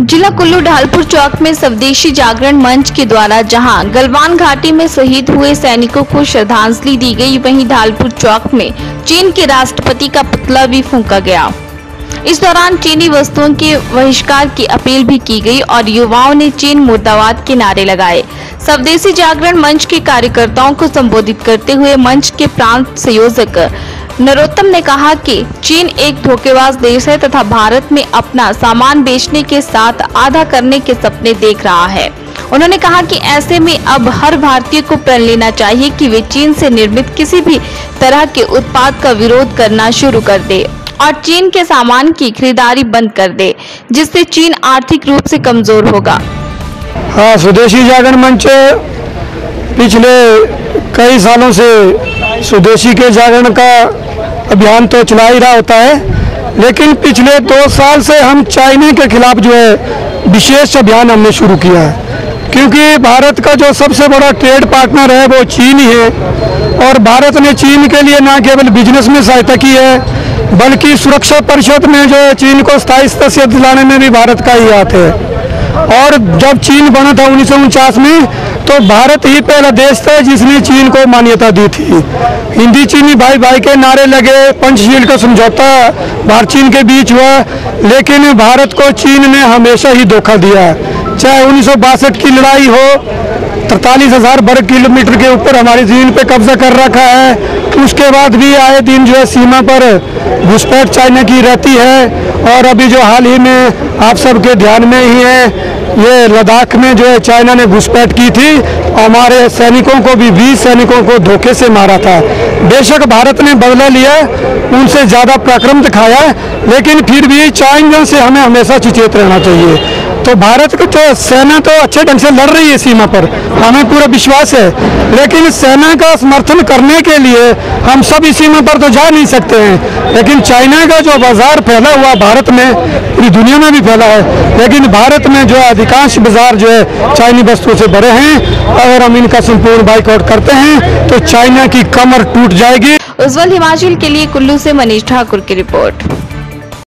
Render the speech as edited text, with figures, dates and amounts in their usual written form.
जिला कुल्लू ढालपुर चौक में स्वदेशी जागरण मंच के द्वारा जहां गलवान घाटी में शहीद हुए सैनिकों को श्रद्धांजलि दी गई, वहीं ढालपुर चौक में चीन के राष्ट्रपति का पुतला भी फूंका गया। इस दौरान चीनी वस्तुओं के बहिष्कार की अपील भी की गई और युवाओं ने चीन मुर्दाबाद के नारे लगाए। स्वदेशी जागरण मंच के कार्यकर्ताओं को संबोधित करते हुए मंच के प्रांत संयोजक नरोत्तम ने कहा कि चीन एक धोखेबाज देश है तथा भारत में अपना सामान बेचने के साथ आधा करने के सपने देख रहा है। उन्होंने कहा कि ऐसे में अब हर भारतीय को प्रण लेना चाहिए कि वे चीन से निर्मित किसी भी तरह के उत्पाद का विरोध करना शुरू कर दे और चीन के सामान की खरीदारी बंद कर दे, जिससे चीन आर्थिक रूप से कमजोर होगा। हाँ, स्वदेशी जागरण मंच पिछले कई सालों से स्वदेशी के जागरण का अभियान तो चला ही रहा होता है, लेकिन पिछले 2 साल से हम चाइना के खिलाफ जो है विशेष अभियान हमने शुरू किया है, क्योंकि भारत का जो सबसे बड़ा ट्रेड पार्टनर है वो चीन ही है। और भारत ने चीन के लिए न केवल बिजनेस में सहायता की है, बल्कि सुरक्षा परिषद में जो है चीन को स्थायी सदस्य दिलाने में भी भारत का ही हाथ है। और जब चीन बना था 1949 में, तो भारत ही पहला देश था जिसने चीन को मान्यता दी थी। हिंदी चीनी भाई भाई के नारे लगे, पंचशील का समझौता भारत चीन के बीच हुआ, लेकिन भारत को चीन ने हमेशा ही धोखा दिया। चाहे 1962 की लड़ाई हो, 43,000 वर्ग किलोमीटर के ऊपर हमारी जमीन पे कब्जा कर रखा है, उसके बाद भी आए दिन जो है सीमा पर घुसपैठ चाइना की रहती है। और अभी जो हाल ही में आप सबके ध्यान में ही है, ये लद्दाख में जो है चाइना ने घुसपैठ की थी, हमारे सैनिकों को भी 20 सैनिकों को धोखे से मारा था। बेशक भारत ने बदला लिया, उनसे ज़्यादा पराक्रम दिखाया, लेकिन फिर भी चाइना से हमें हमेशा सचेत रहना चाहिए। तो भारत की तो सेना तो अच्छे ढंग से लड़ रही है सीमा पर, हमें पूरा विश्वास है, लेकिन सेना का समर्थन करने के लिए हम सब इस सीमा पर तो जा नहीं सकते हैं। लेकिन चाइना का जो बाजार फैला हुआ भारत में, पूरी दुनिया में भी फैला है, लेकिन भारत में जो है अधिकांश बाजार जो है चाइनी वस्तुओं से भरे हैं। अगर हम इनका संपूर्ण बाइकआउट करते हैं तो चाइना की कमर टूट जाएगी। उज्जवल हिमाचल के लिए कुल्लू से मनीष ठाकुर की रिपोर्ट।